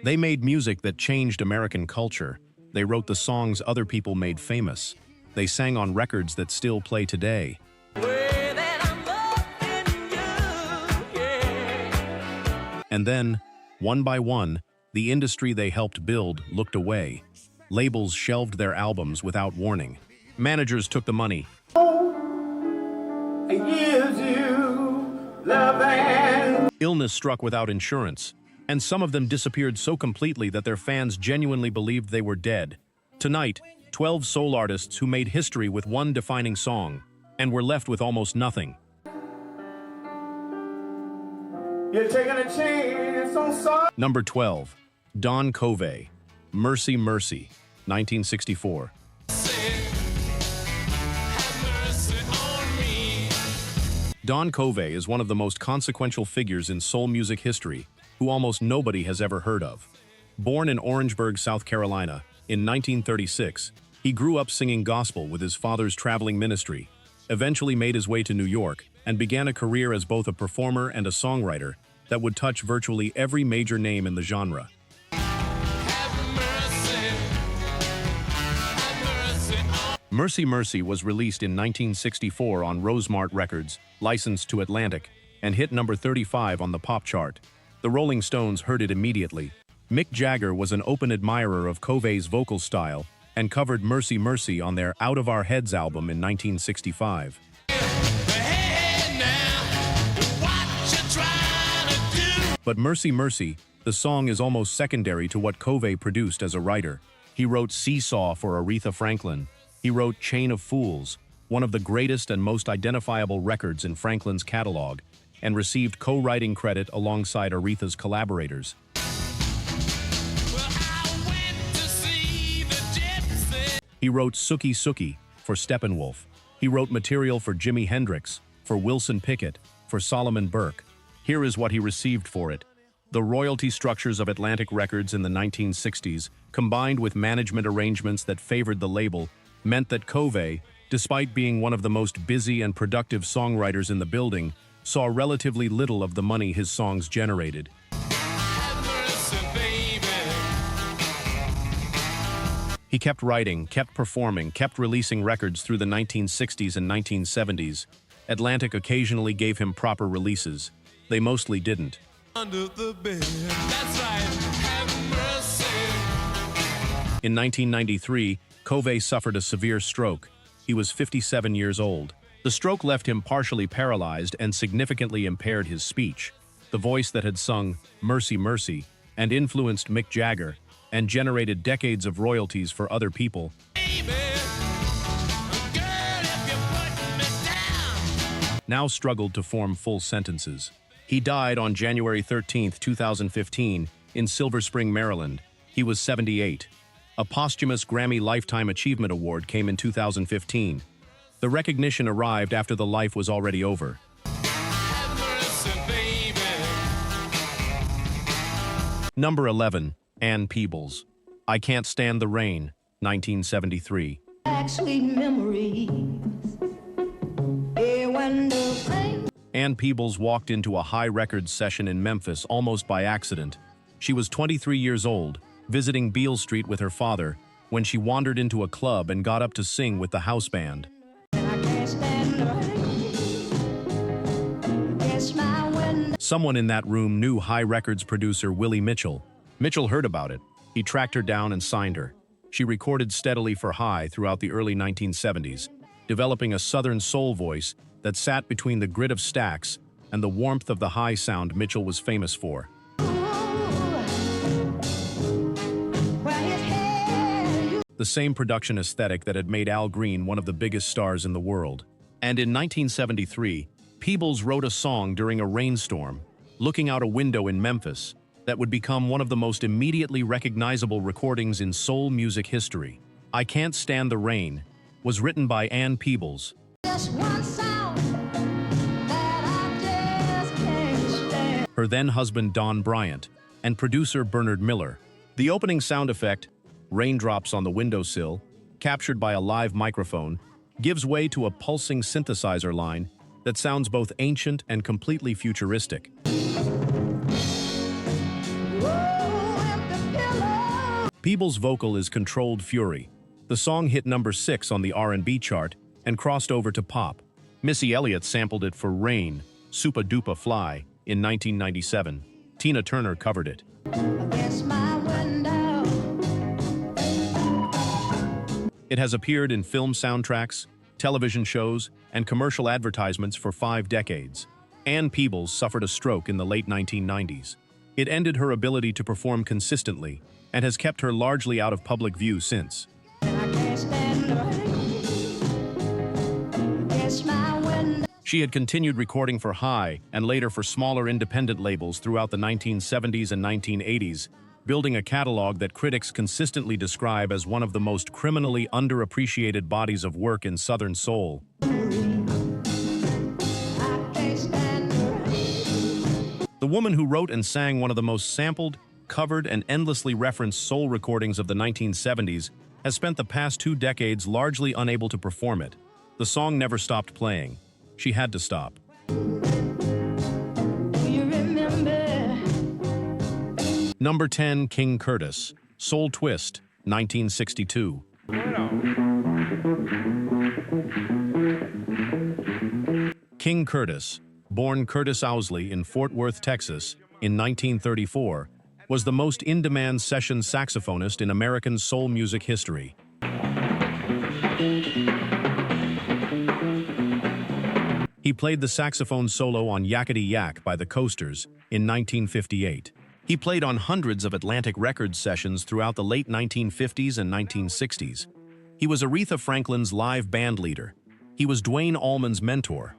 They made music that changed American culture. They wrote the songs other people made famous. They sang on records that still play today. And then, one by one, the industry they helped build looked away. Labels shelved their albums without warning. Managers took the money. Illness struck without insurance, and some of them disappeared so completely that their fans genuinely believed they were dead. Tonight, 12 soul artists who made history with one defining song, and were left with almost nothing. You're taking a chance on sorrow. Number 12, Don Covay, Mercy Mercy, 1964. Don Covay is one of the most consequential figures in soul music history, who almost nobody has ever heard of. Born in Orangeburg, South Carolina, in 1936, he grew up singing gospel with his father's traveling ministry, eventually made his way to New York, and began a career as both a performer and a songwriter that would touch virtually every major name in the genre. Mercy Mercy was released in 1964 on Rosemart Records, licensed to Atlantic, and hit number 35 on the pop chart. The Rolling Stones heard it immediately. Mick Jagger was an open admirer of Covay's vocal style and covered Mercy Mercy on their Out of Our Heads album in 1965. But Mercy Mercy, the song is almost secondary to what Covay produced as a writer. He wrote Seesaw for Aretha Franklin. He wrote Chain of Fools, one of the greatest and most identifiable records in Franklin's catalog, and received co-writing credit alongside Aretha's collaborators. He wrote Sookie Sookie for Steppenwolf. He wrote material for Jimi Hendrix, for Wilson Pickett, for Solomon Burke. Here is what he received for it. The royalty structures of Atlantic Records in the 1960s, combined with management arrangements that favored the label, meant that Covay, despite being one of the most busy and productive songwriters in the building, saw relatively little of the money his songs generated. He kept writing, kept performing, kept releasing records through the 1960s and 1970s. Atlantic occasionally gave him proper releases. They mostly didn't. Under the bed. That's right. Have mercy. In 1993, Covay suffered a severe stroke. He was 57 years old. The stroke left him partially paralyzed and significantly impaired his speech. The voice that had sung Mercy Mercy and influenced Mick Jagger and generated decades of royalties for other people, now struggled to form full sentences. He died on January 13, 2015, in Silver Spring, Maryland. He was 78. A posthumous Grammy Lifetime Achievement Award came in 2015. The recognition arrived after the life was already over. Number 11, Ann Peebles, I Can't Stand the Rain, 1973. Ann Peebles walked into a High Records session in Memphis almost by accident. She was 23 years old, visiting Beale Street with her father, when she wandered into a club and got up to sing with the house band. Someone in that room knew High Records producer Willie Mitchell. Mitchell heard about it. He tracked her down and signed her. She recorded steadily for High throughout the early 1970s, developing a Southern soul voice that sat between the grit of Stax and the warmth of the High sound Mitchell was famous for. The same production aesthetic that had made Al Green one of the biggest stars in the world. And in 1973, Peebles wrote a song during a rainstorm, looking out a window in Memphis, that would become one of the most immediately recognizable recordings in soul music history. I Can't Stand the Rain was written by Ann Peebles. Her then husband Don Bryant, and producer Bernard Miller. The opening sound effect, raindrops on the windowsill, captured by a live microphone, gives way to a pulsing synthesizer line that sounds both ancient and completely futuristic. Peebles' vocal is Controlled Fury. The song hit number 6 on the R&B chart and crossed over to pop. Missy Elliott sampled it for Rain, Supa Dupa Fly, in 1997. Tina Turner covered it. Against my window. It has appeared in film soundtracks, television shows, and commercial advertisements for 5 decades. Ann Peebles suffered a stroke in the late 1990s. It ended her ability to perform consistently and has kept her largely out of public view since. She had continued recording for High and later for smaller independent labels throughout the 1970s and 1980s, building a catalog that critics consistently describe as one of the most criminally underappreciated bodies of work in Southern soul. The woman who wrote and sang one of the most sampled, covered, and endlessly referenced soul recordings of the 1970s has spent the past 2 decades largely unable to perform it. The song never stopped playing. She had to stop. Number 10, King Curtis, Soul Twist, 1962. King Curtis, born Curtis Owsley in Fort Worth, Texas, in 1934, was the most in-demand session saxophonist in American soul music history. He played the saxophone solo on Yakety Yak by the Coasters in 1958. He played on hundreds of Atlantic Records sessions throughout the late 1950s and 1960s. He was Aretha Franklin's live band leader. He was Duane Allman's mentor.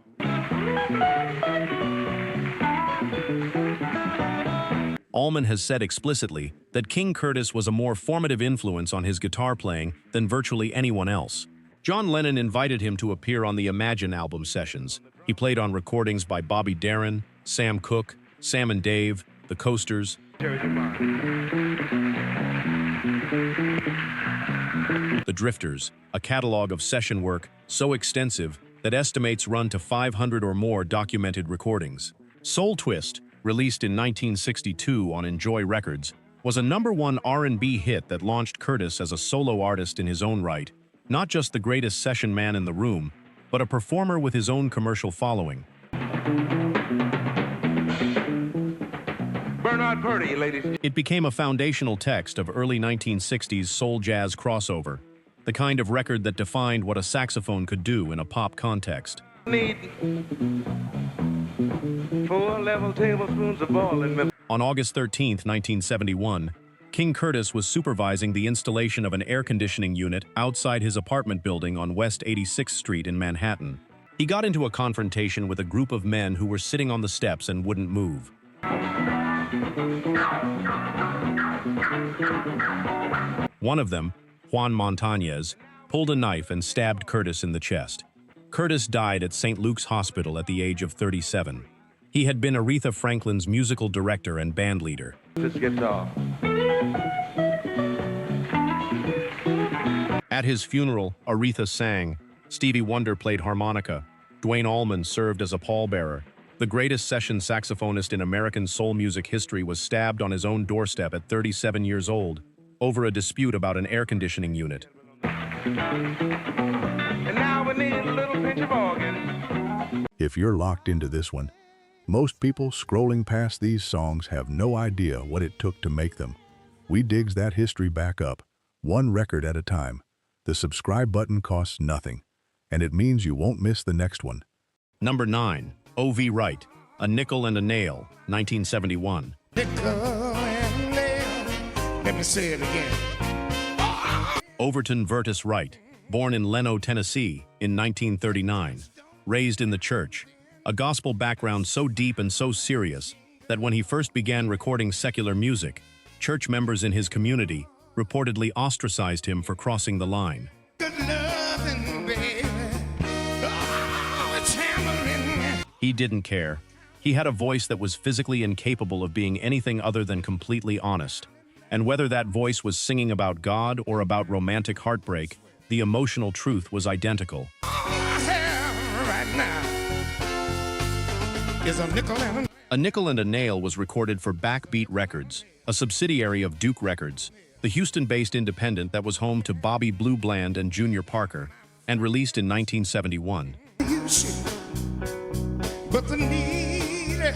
Allman has said explicitly that King Curtis was a more formative influence on his guitar playing than virtually anyone else. John Lennon invited him to appear on the Imagine album sessions. He played on recordings by Bobby Darin, Sam Cooke, Sam and Dave, the Coasters. The Drifters, a catalog of session work so extensive that estimates run to 500 or more documented recordings. Soul Twist, released in 1962 on Enjoy Records, was a #1 R&B hit that launched Curtis as a solo artist in his own right, not just the greatest session man in the room, but a performer with his own commercial following. Bernard Purdy, ladies. It became a foundational text of early 1960s soul jazz crossover, the kind of record that defined what a saxophone could do in a pop context. Need 4 level tablespoons of boiling milk. On August 13, 1971, King Curtis was supervising the installation of an air conditioning unit outside his apartment building on West 86th Street in Manhattan. He got into a confrontation with a group of men who were sitting on the steps and wouldn't move. One of them, Juan Montañez, pulled a knife and stabbed Curtis in the chest. Curtis died at St. Luke's Hospital at the age of 37. He had been Aretha Franklin's musical director and band leader. This guitar. At his funeral, Aretha sang. Stevie Wonder played harmonica. Duane Allman served as a pallbearer. The greatest session saxophonist in American soul music history was stabbed on his own doorstep at 37 years old over a dispute about an air conditioning unit. And now we need a little pinch of organ. If you're locked into this one, most people scrolling past these songs have no idea what it took to make them. We digs that history back up, one record at a time. The subscribe button costs nothing, and it means you won't miss the next one. Number 9, O.V. Wright, A Nickel and a Nail, 1971. Nickel and a nail. Let me say it again. Overton Vertus Wright, born in Leno, Tennessee, in 1939, raised in the church, a gospel background so deep and so serious that when he first began recording secular music, church members in his community reportedly ostracized him for crossing the line. Good loving, baby. Oh, it's hammering. He didn't care. He had a voice that was physically incapable of being anything other than completely honest. And whether that voice was singing about God or about romantic heartbreak, the emotional truth was identical. All I have right now is a nickel and a... A Nickel and a Nail was recorded for Backbeat Records, a subsidiary of Duke Records. the Houston-based independent that was home to Bobby Blue Bland and Junior Parker, and released in 1971. You see, but the need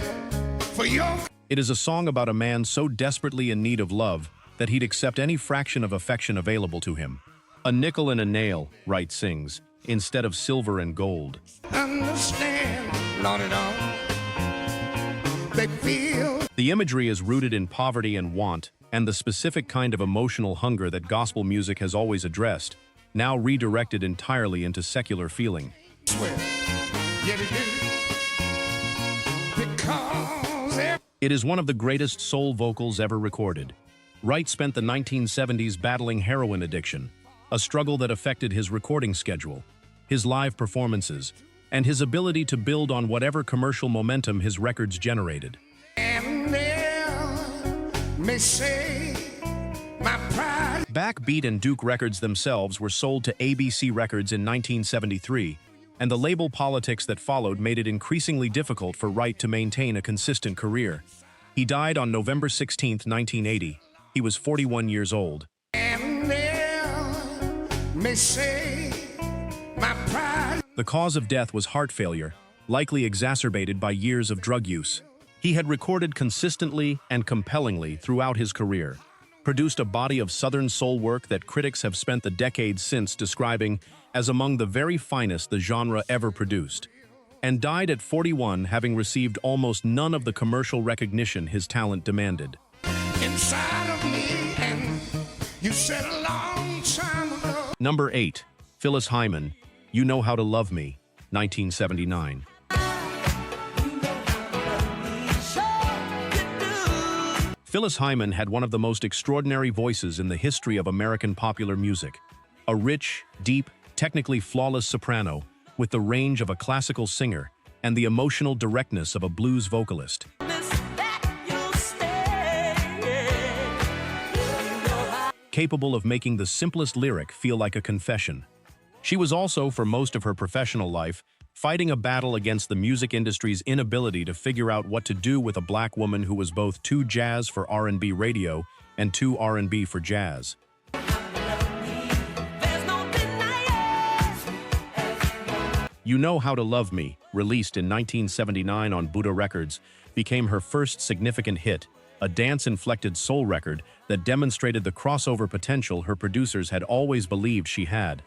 for your It is a song about a man so desperately in need of love that he'd accept any fraction of affection available to him. A nickel and a nail, Wright sings, instead of silver and gold. understand, not at all. They feel The imagery is rooted in poverty and want, and the specific kind of emotional hunger that gospel music has always addressed, now redirected entirely into secular feeling. swear, yet it is because It is one of the greatest soul vocals ever recorded. Wright spent the 1970s battling heroin addiction, a struggle that affected his recording schedule, his live performances, and his ability to build on whatever commercial momentum his records generated. and may say my pride. Backbeat and Duke Records themselves were sold to ABC Records in 1973, and the label politics that followed made it increasingly difficult for Wright to maintain a consistent career. He died on November 16, 1980. He was 41 years old. And may say my pride. The cause of death was heart failure, likely exacerbated by years of drug use. He had recorded consistently and compellingly throughout his career, produced a body of Southern soul work that critics have spent the decades since describing as among the very finest the genre ever produced, and died at 41, having received almost none of the commercial recognition his talent demanded. Inside of me, and you said a long time ago. Number 8. Phyllis Hyman, You Know How to Love Me, 1979. Phyllis Hyman had one of the most extraordinary voices in the history of American popular music. A rich, deep, technically flawless soprano with the range of a classical singer and the emotional directness of a blues vocalist. Capable of making the simplest lyric feel like a confession. She was also, for most of her professional life, fighting a battle against the music industry's inability to figure out what to do with a black woman who was both too jazz for R&B radio and too R&B for jazz. You Know How to Love Me, released in 1979 on Buddha Records, became her first significant hit, a dance-inflected soul record that demonstrated the crossover potential her producers had always believed she had.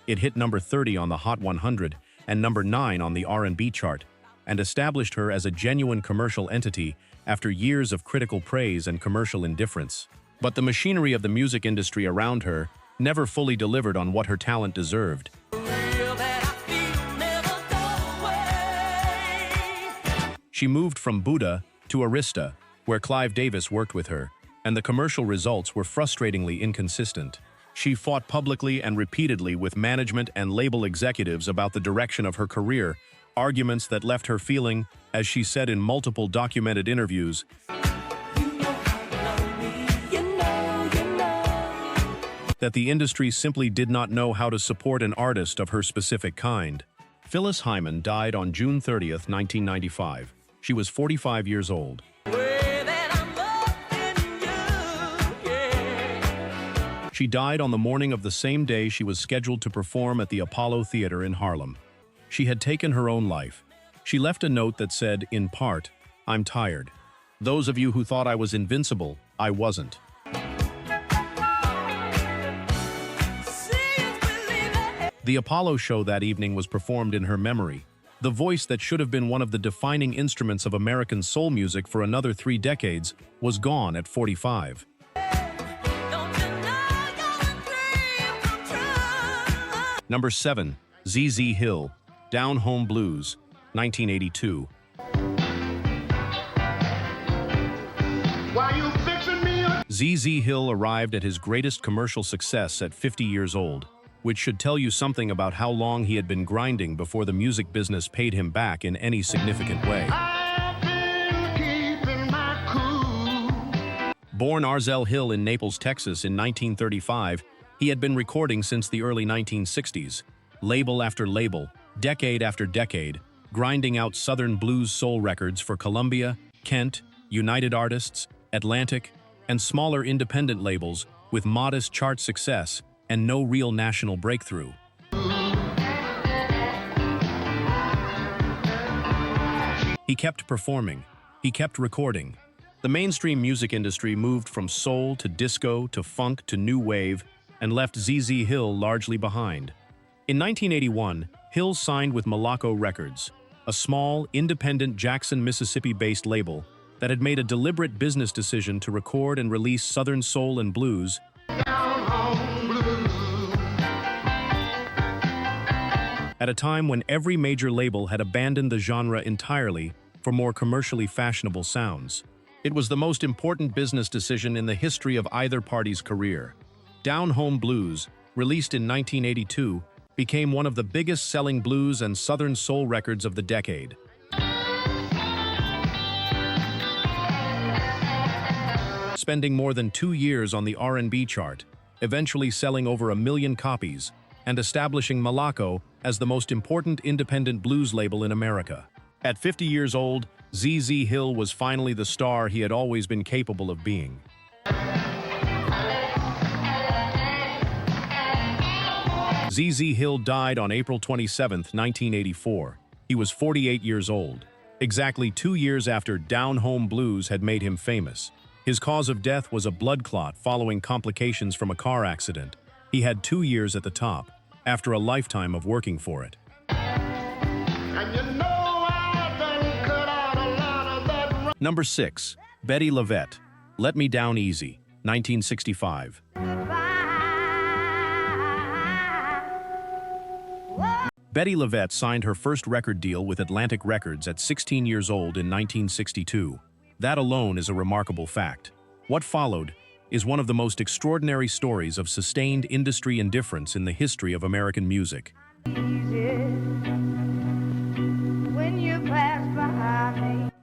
It hit number 30 on the Hot 100 and number 9 on the R&B chart, and established her as a genuine commercial entity after years of critical praise and commercial indifference. But the machinery of the music industry around her never fully delivered on what her talent deserved. She moved from Buddha to Arista, where Clive Davis worked with her, and the commercial results were frustratingly inconsistent. She fought publicly and repeatedly with management and label executives about the direction of her career, arguments that left her feeling, as she said in multiple documented interviews, that the industry simply did not know how to support an artist of her specific kind. Phyllis Hyman died on June 30, 1995. She was 45 years old. She died on the morning of the same day she was scheduled to perform at the Apollo Theater in Harlem. She had taken her own life. She left a note that said, in part, "I'm tired. Those of you who thought I was invincible, I wasn't." The Apollo show that evening was performed in her memory. The voice that should have been one of the defining instruments of American soul music for another 3 decades was gone at 45. Number 7. ZZ Hill, Down Home Blues, 1982. Why you fixing me up? ZZ Hill arrived at his greatest commercial success at 50 years old, which should tell you something about how long he had been grinding before the music business paid him back in any significant way. I've been keeping my cool. Born Arzell Hill in Naples, Texas in 1935, he had been recording since the early 1960s, label after label, decade after decade, grinding out Southern blues soul records for Columbia, Kent, United Artists, Atlantic, and smaller independent labels with modest chart success and no real national breakthrough. He kept performing. He kept recording. The mainstream music industry moved from soul to disco to funk to new wave and left ZZ Hill largely behind. In 1981, Hill signed with Malaco Records, a small, independent Jackson, Mississippi-based label that had made a deliberate business decision to record and release Southern soul and blues at a time when every major label had abandoned the genre entirely for more commercially fashionable sounds. It was the most important business decision in the history of either party's career. Down Home Blues, released in 1982, became one of the biggest-selling blues and Southern soul records of the decade. Spending more than 2 years on the R&B chart, eventually selling over 1 million copies, and establishing Malaco as the most important independent blues label in America. At 50 years old, ZZ Hill was finally the star he had always been capable of being. ZZ Hill died on April 27, 1984. He was 48 years old, exactly 2 years after Down Home Blues had made him famous. His cause of death was a blood clot following complications from a car accident. He had 2 years at the top, after a lifetime of working for it. Number 6. Bettye LaVette, Let Me Down Easy, 1965. Bettye LaVette signed her first record deal with Atlantic Records at 16 years old in 1962. That alone is a remarkable fact. What followed is one of the most extraordinary stories of sustained industry indifference in the history of American music.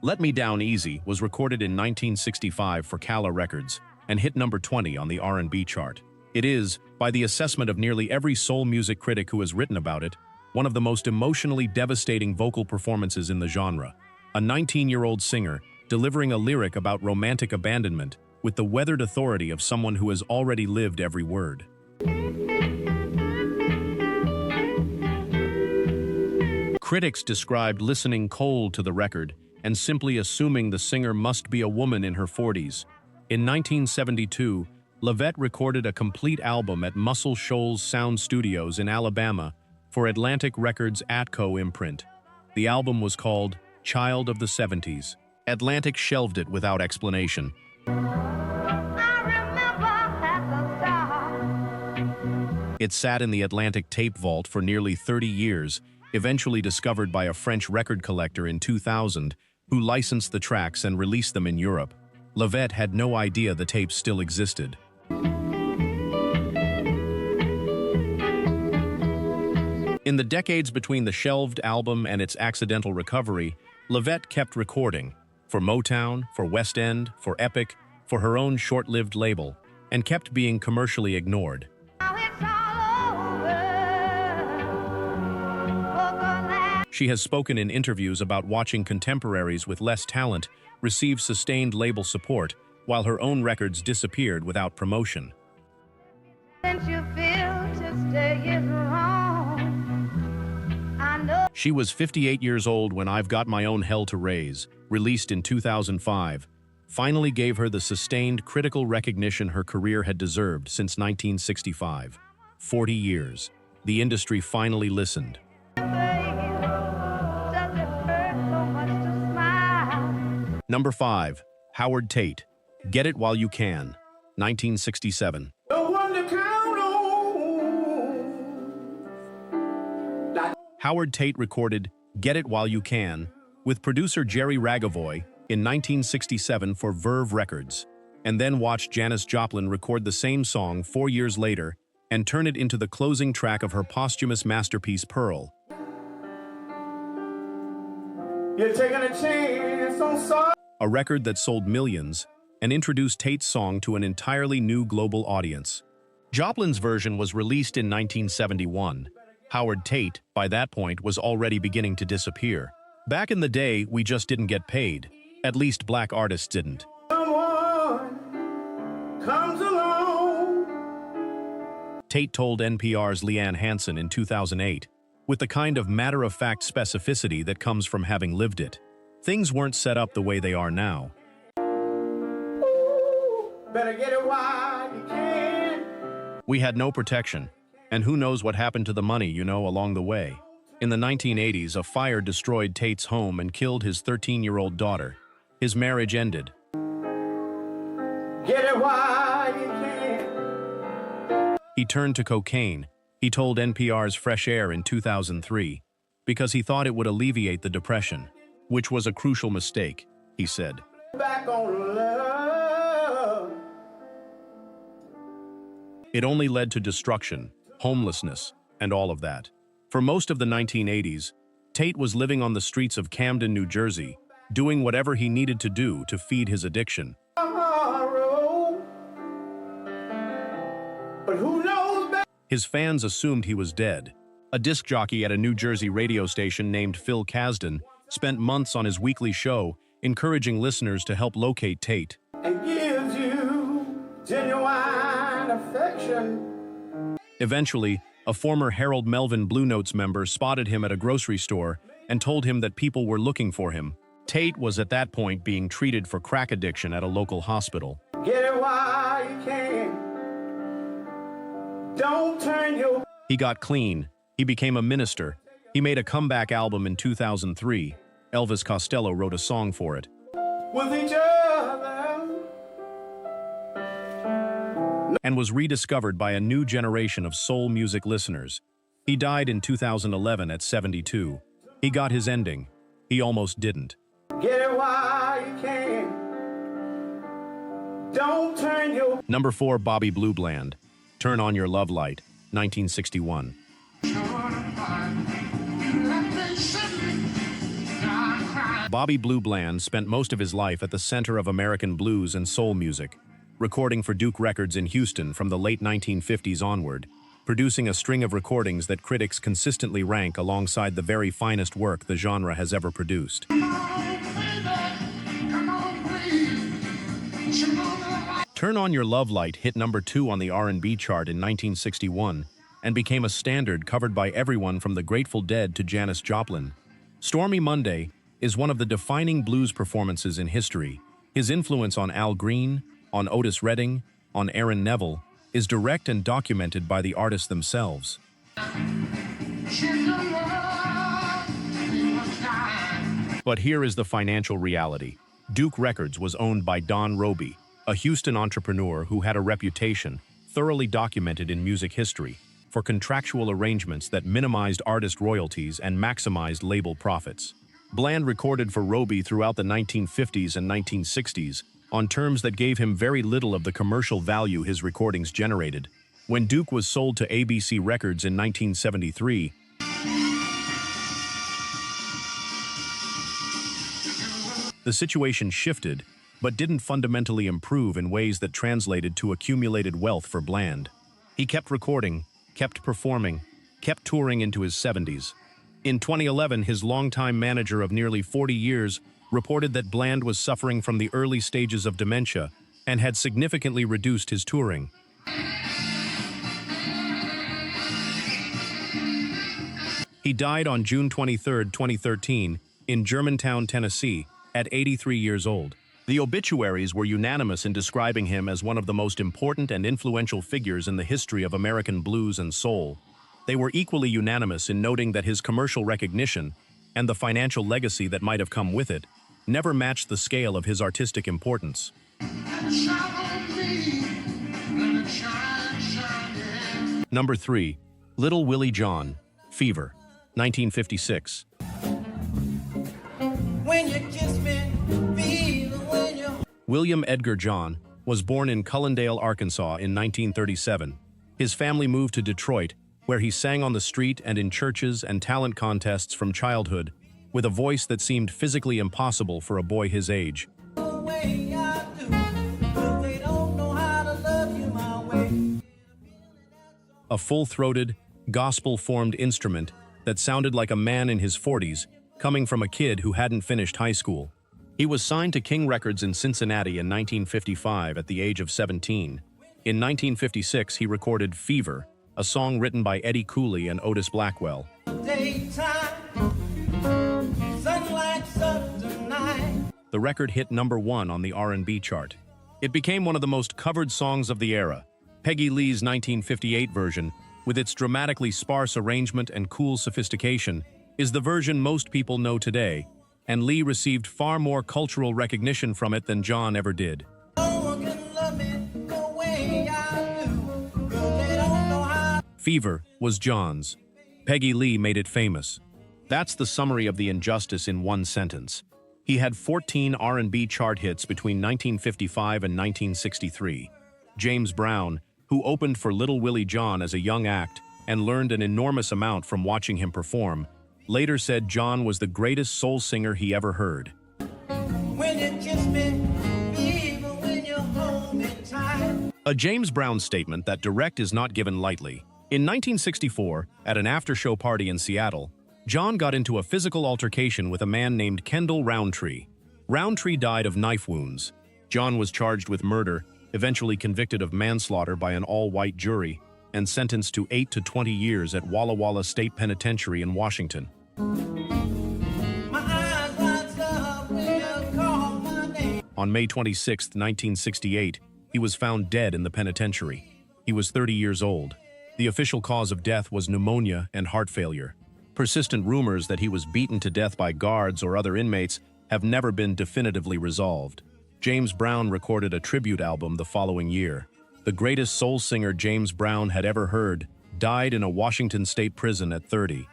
Let Me Down Easy was recorded in 1965 for Cala Records and hit number 20 on the R&B chart. It is, by the assessment of nearly every soul music critic who has written about it, one of the most emotionally devastating vocal performances in the genre. A 19-year-old singer delivering a lyric about romantic abandonment with the weathered authority of someone who has already lived every word. Critics described listening cold to the record and simply assuming the singer must be a woman in her 40s. In 1972, LaVette recorded a complete album at Muscle Shoals Sound Studios in Alabama for Atlantic Records' Atco imprint. The album was called Child of the 70s. Atlantic shelved it without explanation. It sat in the Atlantic tape vault for nearly 30 years, eventually discovered by a French record collector in 2000, who licensed the tracks and released them in Europe. LaVette had no idea the tapes still existed. In the decades between the shelved album and its accidental recovery, LaVette kept recording, for Motown, for West End, for Epic, for her own short-lived label, and kept being commercially ignored. She has spoken in interviews about watching contemporaries with less talent receive sustained label support, while her own records disappeared without promotion. She was 58 years old when I've Got My Own Hell to Raise, released in 2005, finally gave her the sustained critical recognition her career had deserved since 1965. 40 years. The industry finally listened. Number 5. Howard Tate, Get It While You Can, 1967. No one to count on. Howard Tate recorded Get It While You Can with producer Jerry Ragavoy in 1967 for Verve Records, and then watched Janis Joplin record the same song 4 years later and turn it into the closing track of her posthumous masterpiece Pearl. You're taking a chance on sorry. A record that sold millions and introduced Tate's song to an entirely new global audience. Joplin's version was released in 1971. Howard Tate, by that point, was already beginning to disappear. Back in the day, we just didn't get paid. At least black artists didn't. Someone comes along. Tate told NPR's Leanne Hansen in 2008, with the kind of matter-of-fact specificity that comes from having lived it. Things weren't set up the way they are now. Better get it while you can. We had no protection, and who knows what happened to the money, along the way. In the 1980s, a fire destroyed Tate's home and killed his 13-year-old daughter. His marriage ended. Get it while you can. He turned to cocaine, he told NPR's Fresh Air in 2003, because he thought it would alleviate the depression, which was a crucial mistake, he said. Back on love. It only led to destruction, homelessness, and all of that. For most of the 1980s, Tate was living on the streets of Camden, New Jersey, doing whatever he needed to do to feed his addiction. Tomorrow. But who knows better? His fans assumed he was dead. A disc jockey at a New Jersey radio station named Phil Kasdan spent months on his weekly show encouraging listeners to help locate Tate. And gives you genuine affection. Eventually, a former Harold Melvin Blue Notes member spotted him at a grocery store and told him that people were looking for him. Tate was at that point being treated for crack addiction at a local hospital. Get it while you can. Don't turn your... He got clean. He became a minister. He made a comeback album in 2003. Elvis Costello wrote a song for it. with each other. And was rediscovered by a new generation of soul music listeners. He died in 2011 at 72. He got his ending. He almost didn't. Get it while you can. Don't turn your... Number 4, Bobby Blue Bland. Turn on Your Love Light, 1961. Bobby Blue Bland spent most of his life at the center of American blues and soul music, recording for Duke Records in Houston from the late 1950s onward, producing a string of recordings that critics consistently rank alongside the very finest work the genre has ever produced. Turn on Your Love Light hit number 2 on the R&B chart in 1961 and became a standard covered by everyone from the Grateful Dead to Janis Joplin. Stormy Monday is one of the defining blues performances in history. His influence on Al Green, on Otis Redding, on Aaron Neville is direct and documented by the artists themselves. But here is the financial reality. Duke Records was owned by Don Roby, a Houston entrepreneur who had a reputation, thoroughly documented in music history, for contractual arrangements that minimized artist royalties and maximized label profits. Bland recorded for Roby throughout the 1950s and 1960s on terms that gave him very little of the commercial value his recordings generated. When Duke was sold to ABC Records in 1973, the situation shifted, but didn't fundamentally improve in ways that translated to accumulated wealth for Bland. He kept recording, kept performing, kept touring into his 70s. In 2011, his longtime manager of nearly 40 years reported that Bland was suffering from the early stages of dementia and had significantly reduced his touring. He died on June 23, 2013, in Germantown, Tennessee, at 83 years old. The obituaries were unanimous in describing him as one of the most important and influential figures in the history of American blues and soul. They were equally unanimous in noting that his commercial recognition, and the financial legacy that might have come with it, never matched the scale of his artistic importance. Number 3, Little Willie John, Fever, 1956. When you kiss me, fever when you... William Edgar John was born in Cullendale, Arkansas in 1937. His family moved to Detroit, where he sang on the street and in churches and talent contests from childhood, with a voice that seemed physically impossible for a boy his age. A full-throated, gospel-formed instrument that sounded like a man in his 40s, coming from a kid who hadn't finished high school. He was signed to King Records in Cincinnati in 1955 at the age of 17. In 1956, he recorded Fever, a song written by Eddie Cooley and Otis Blackwell. The record hit #1 on the R&B chart. It became one of the most covered songs of the era. Peggy Lee's 1958 version, with its dramatically sparse arrangement and cool sophistication, is the version most people know today, and Lee received far more cultural recognition from it than John ever did. Fever was John's. Peggy Lee made it famous. That's the summary of the injustice in one sentence. He had 14 R&B chart hits between 1955 and 1963. James Brown, who opened for Little Willie John as a young act and learned an enormous amount from watching him perform, later said John was the greatest soul singer he ever heard. When you kiss me, even when you hold me tight. A James Brown statement that direct is not given lightly. In 1964, at an after-show party in Seattle, John got into a physical altercation with a man named Kendall Roundtree. Roundtree died of knife wounds. John was charged with murder, eventually convicted of manslaughter by an all-white jury, and sentenced to 8 to 20 years at Walla Walla State Penitentiary in Washington. On May 26, 1968, he was found dead in the penitentiary. He was 30 years old. The official cause of death was pneumonia and heart failure. Persistent rumors that he was beaten to death by guards or other inmates have never been definitively resolved. James Brown recorded a tribute album the following year. The greatest soul singer James Brown had ever heard died in a Washington state prison at 30.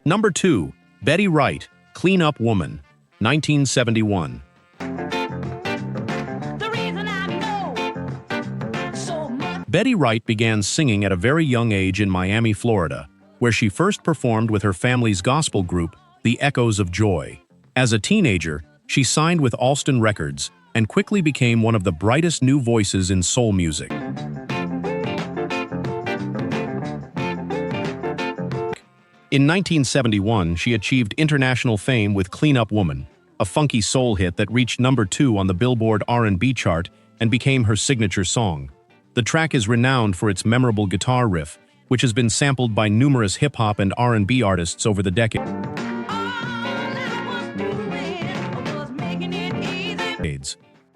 Number 2, Bettye Wright, Clean Up Woman, 1971. Bettye Wright began singing at a very young age in Miami, Florida, where she first performed with her family's gospel group, the Echoes of Joy. As a teenager, she signed with Alston Records and quickly became one of the brightest new voices in soul music. In 1971, she achieved international fame with Clean Up Woman, a funky soul hit that reached #2 on the Billboard R&B chart and became her signature song. The track is renowned for its memorable guitar riff, which has been sampled by numerous hip-hop and R&B artists over the decades.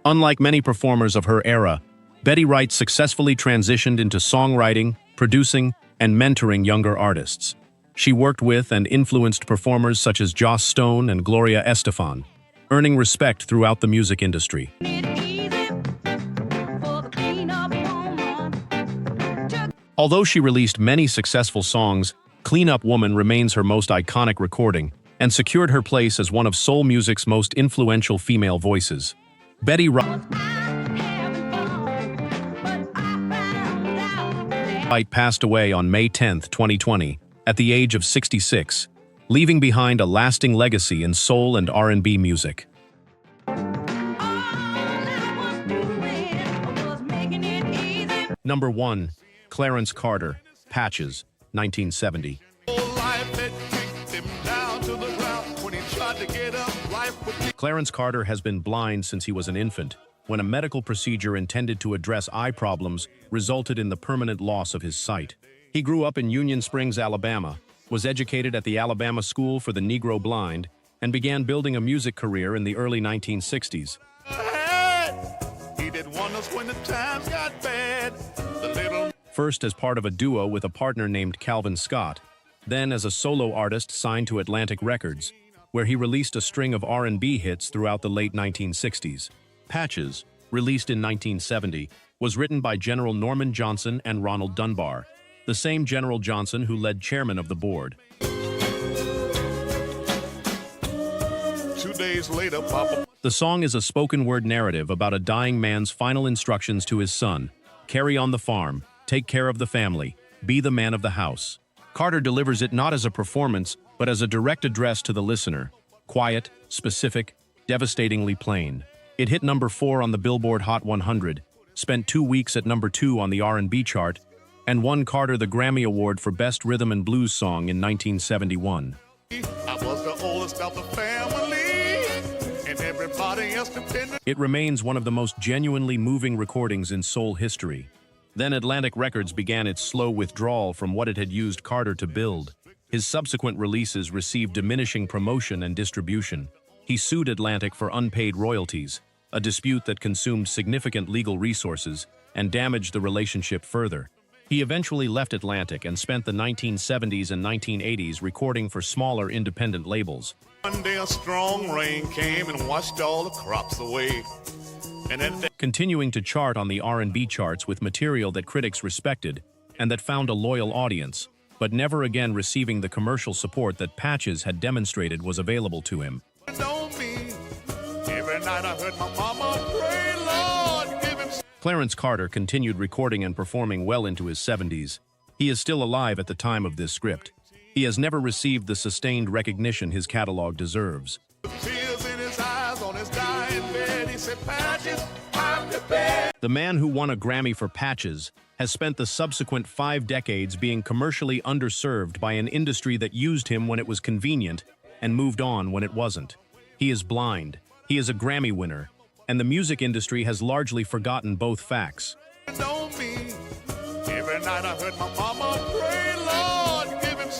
Unlike many performers of her era, Bettye Wright successfully transitioned into songwriting, producing, and mentoring younger artists. She worked with and influenced performers such as Joss Stone and Gloria Estefan, earning respect throughout the music industry. Although she released many successful songs, Clean Up Woman remains her most iconic recording and secured her place as one of soul music's most influential female voices. Bettye Wright passed away on May 10, 2020, at the age of 66, leaving behind a lasting legacy in soul and R&B music. Number 1, Clarence Carter, Patches, 1970. Clarence Carter has been blind since he was an infant, when a medical procedure intended to address eye problems resulted in the permanent loss of his sight. He grew up in Union Springs, Alabama, was educated at the Alabama School for the Negro Blind, and began building a music career in the early 1960s. He did wonders when the times got bad. First as part of a duo with a partner named Calvin Scott, then as a solo artist signed to Atlantic Records, where he released a string of R&B hits throughout the late 1960s. Patches, released in 1970, was written by General Norman Johnson and Ronald Dunbar, the same General Johnson who led chairman of the board. 2 days later, Papa. The song is a spoken-word narrative about a dying man's final instructions to his son: carry on the farm, take care of the family, be the man of the house. Carter delivers it not as a performance, but as a direct address to the listener. Quiet, specific, devastatingly plain. It hit number 4 on the Billboard Hot 100, spent 2 weeks at number 2 on the R&B chart, and won Carter the Grammy Award for Best Rhythm and Blues Song in 1971. I was the oldest of the family, and everybody else depended. It remains one of the most genuinely moving recordings in soul history. Then Atlantic Records began its slow withdrawal from what it had used Carter to build. His subsequent releases received diminishing promotion and distribution. He sued Atlantic for unpaid royalties, a dispute that consumed significant legal resources and damaged the relationship further. He eventually left Atlantic and spent the 1970s and 1980s recording for smaller independent labels. One day a strong rain came and washed all the crops away. And then Continuing to chart on the R&B charts with material that critics respected and that found a loyal audience, but never again receiving the commercial support that Patches had demonstrated was available to him. every night I heard my mama pray, Lord, give him. Clarence Carter continued recording and performing well into his 70s. He is still alive at the time of this script. He has never received the sustained recognition his catalog deserves. Tears in his eyes on his dying bed. He said, Patches, I'm prepared. The man who won a Grammy for Patches has spent the subsequent 5 decades being commercially underserved by an industry that used him when it was convenient and moved on when it wasn't. He is blind, he is a Grammy winner, and the music industry has largely forgotten both facts. Every night I heard my